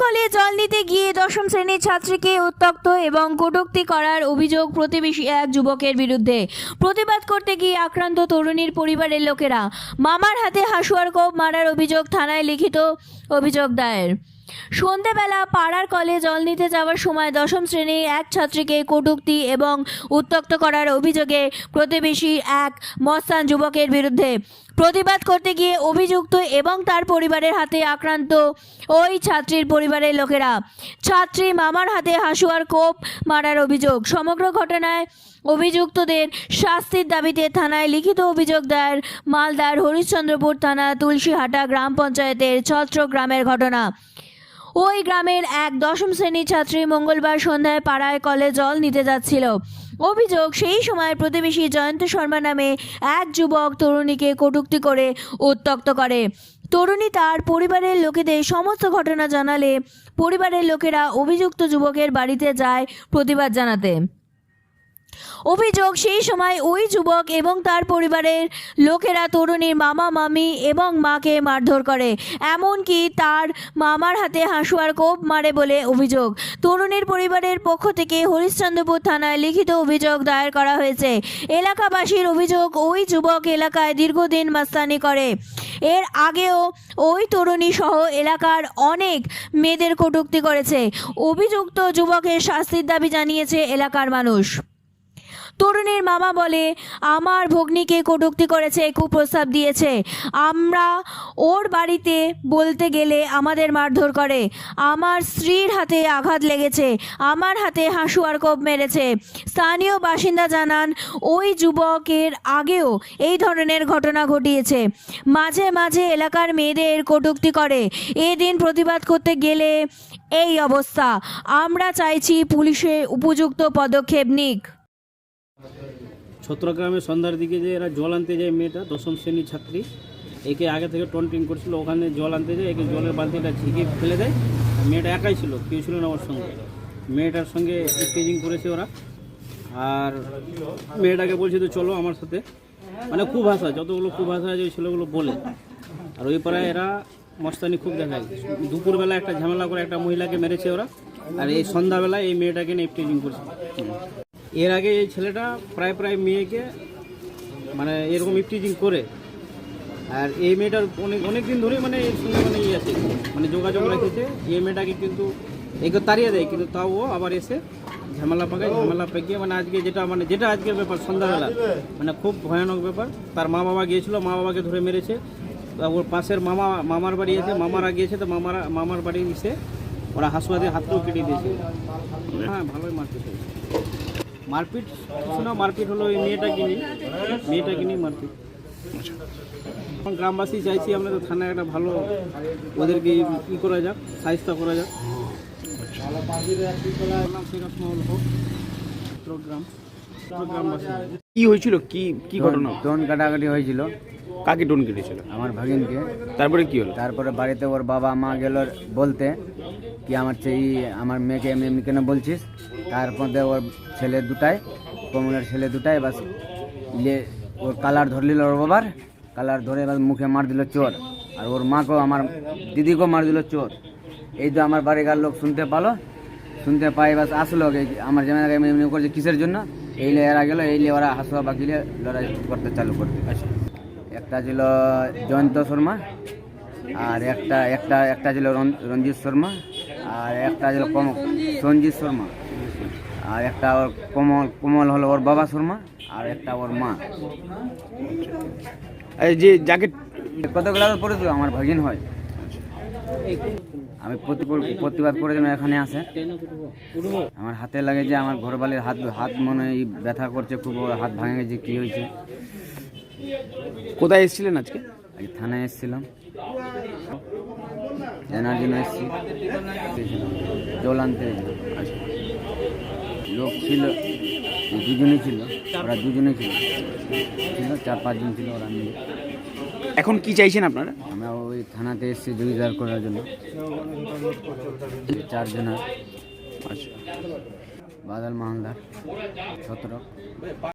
কলে জল নিতে গিয়ে দশম শ্রেণীর ছাত্রীকে উত্ত্যক্ত এবং কটূক্তি করার অভিযোগ প্রতিবেশী এক যুবকের বিরুদ্ধে। প্রতিবাদ করতে গিয়ে আক্রান্ত তরুণীর পরিবারের লোকেরা মামার হাতে হাসুয়ার কোপ মারার অভিযোগ থানায় লিখিত অভিযোগ দায়ের। সন্ধ্যাবেলা পাড়ার কলে জল নিতে যাওয়ার সময় দশম শ্রেণীর এক ছাত্রীকে কটূক্তি এবং উত্ত্যক্ত করার অভিযোগে প্রতিবেশী এক মস্তান যুবকের বিরুদ্ধে। প্রতিবাদ করতে গিয়ে অভিযুক্ত এবং তার পরিবারের হাতে আক্রান্ত ওই ছাত্রীর পরিবারের লোকেরা ছাত্রী মামার হাতে হাসুয়ার কোপ মারার অভিযোগ। সমগ্র ঘটনায় অভিযুক্তদের শাস্তির দাবিতে থানায় লিখিত অভিযোগ দায়ের। মালদার হরিশ্চন্দ্রপুর থানা তুলসীহাটা গ্রাম পঞ্চায়েতের ছত্র গ্রামের ঘটনা। ওই গ্রামের এক দশম শ্রেণীর ছাত্রী মঙ্গলবার সন্ধ্যায় পাড়ায় কলে জল নিতে যাচ্ছিল। অভিযোগ, সেই সময় প্রতিবেশী জয়ন্ত শর্মা নামে এক যুবক তরুণীকে কটূক্তি করে উত্ত্যক্ত করে। তরুণী তার পরিবারের লোকেদের সমস্ত ঘটনা জানালে পরিবারের লোকেরা অভিযুক্ত যুবকের বাড়িতে যায় প্রতিবাদ জানাতে। অভিযোগ, সেই সময় ওই যুবক এবং তার পরিবারের লোকেরা তরুণীর মামা মামি এবং মাকে মারধর করে, এমনকি তার মামার হাতে হাসুয়ার কোপ মারে বলে অভিযোগ। তরুণীর পরিবারের পক্ষ থেকে হরিশ্চন্দ্রপুর থানায় লিখিত অভিযোগ দায়ের করা হয়েছে। এলাকাবাসীর অভিযোগ, ওই যুবক এলাকায় দীর্ঘদিন মাস্তানি করে। এর আগেও ওই তরুণী সহ এলাকার অনেক মেয়েদের কটূক্তি করেছে। অভিযুক্ত যুবকের শাস্তির দাবি জানিয়েছে এলাকার মানুষ। তরুণীর মামা বলে, আমার ভগ্নীকে কটূক্তি করেছে, কুপ্রস্তাব দিয়েছে। আমরা ওর বাড়িতে বলতে গেলে আমাদের মারধর করে। আমার স্ত্রীর হাতে আঘাত লেগেছে, আমার হাতে হাসুয়ার কোপ মেরেছে। স্থানীয় বাসিন্দা জানান, ওই যুবকের আগেও এই ধরনের ঘটনা ঘটিয়েছে। মাঝে মাঝে এলাকার মেয়েদের কটূক্তি করে। এদিন প্রতিবাদ করতে গেলে এই অবস্থা। আমরা চাইছি পুলিশে উপযুক্ত পদক্ষেপ নিক। ছত্রগ্রামে সন্ধ্যার দিকে যে এরা জল আনতে যায়, মেয়েটা দশম শ্রেণীর ছাত্রী, একে আগে থেকে টন্টিং করছিল। ওখানে জল আনতে যায়, একে জলের বালতিটা ঝিঁকে ফেলে দেয়। মেয়েটা একাই ছিল, কেউ ছিল না ওর সঙ্গে। মেয়েটার সঙ্গে স্টেজিং করেছে ওরা, আর মেয়েটাকে বলছে তো চলো আমার সাথে, মানে খুব ভাষা, যতগুলো খুব ভাষা আছে ওই ছেলেগুলো বলে। আর ওই পাড়ায় এরা মস্তানি খুব দেখায়। দুপুরবেলা একটা ঝামেলা করে একটা মহিলাকে মেরেছে ওরা, আর এই সন্ধ্যাবেলায় এই মেয়েটাকে নিয়ে স্টেজিং করছে। এর আগে এই ছেলেটা প্রায় মেয়েকে মানে এরকম ইফটিজিং করে, আর এই মেয়েটার অনেক দিন ধরেই মানে এর সঙ্গে মানে আছে, মানে যোগাযোগ রেখেছে। এই মেয়েটাকে কিন্তু একে তাড়িয়ে দেয়, কিন্তু তাও ও আবার এসে ঝামেলা পাকিয়ে মানে যেটা আজকের ব্যাপার সন্ধ্যাবেলা, মানে খুব ভয়ানক ব্যাপার। তার মা বাবা গিয়েছিল, মা বাবাকে ধরে মেরেছে। ওর পাশের মামার বাড়ি এসে মামারা গিয়েছে, তো মামার বাড়ি এসে ওরা হাসুয়া দিয়ে হাতটাও কেটে দিয়েছে। হ্যাঁ, ভালোই মারপিট হয়েছে। মারপিট কিছু না, মারপিট হলো ওই মেয়েটাকে নিয়ে মারপিট। গ্রামবাসী চাইছি আমরা তো থানায় একটা ভালো ওদেরকে ই করা যাক, সাহিত্য করা যাক। কি হয়েছিল, কি ঘটনা? টোন কাটাকাটি হয়েছিল। কাকে টোন কেটেছিল? আমার ভাগিনকে। তারপরে কি হলো? তারপরে বাড়িতে ওর বাবা মা গেল বলতে কি আমার মেয়েকে এমনি এমনি কেন বলছিস। তার মধ্যে ওর ছেলে দুটাই, কমলের ছেলে দুটাই বাস ওর কালার ধরলিল, ওর বাবার কালার ধরে এবার মুখে মার দিল চোর। আর ওর মাকেও, আমার দিদিকেও মার দিল চোর। এই তো আমার বাড়িকার লোক শুনতে পাই বাস আসলো, আমার জামাইকে এমনি এমনি করছে কিসের জন্য। এইলে এরা গেল, এইলে ওরা হাসুয়া বাকিলে লড়াই করতে চালু করতে। একটা ছিল জয়ন্ত শর্মা, আর একটা ছিল রঞ্জিত শর্মা, আর একটা ছিল সঞ্জিত শর্মা, আর একটা ওর কমল হলো ওর বাবা শর্মা, আর একটা ওর মা। যে যাকে কতগুলো পড়েছিল আমার ভাগিন হয়। আমি প্রতিবাদ করার জন্য এখানে আসে। আমার হাতে লাগে যে আমার ঘরবালির হাত মনে ব্যথা করছে খুব, হাত ভাঙে গেছে। কি হয়েছে? কোথায় এসেছিলেন আজকে? আজ থানায় এসেছিলাম, জানার জন্য এসেছি, জল আনতে। লোক ছিল দুজনেই ছিল, ওরা দুজনেই ছিল 4-5 জন ছিল ওরা মিলে। এখন কি চাইছেন আপনারা? আমরা ওই থানাতে এসেছি জয়ীদার করার জন্য। 4 জনের। আচ্ছা, বাদল মাহালদার 17।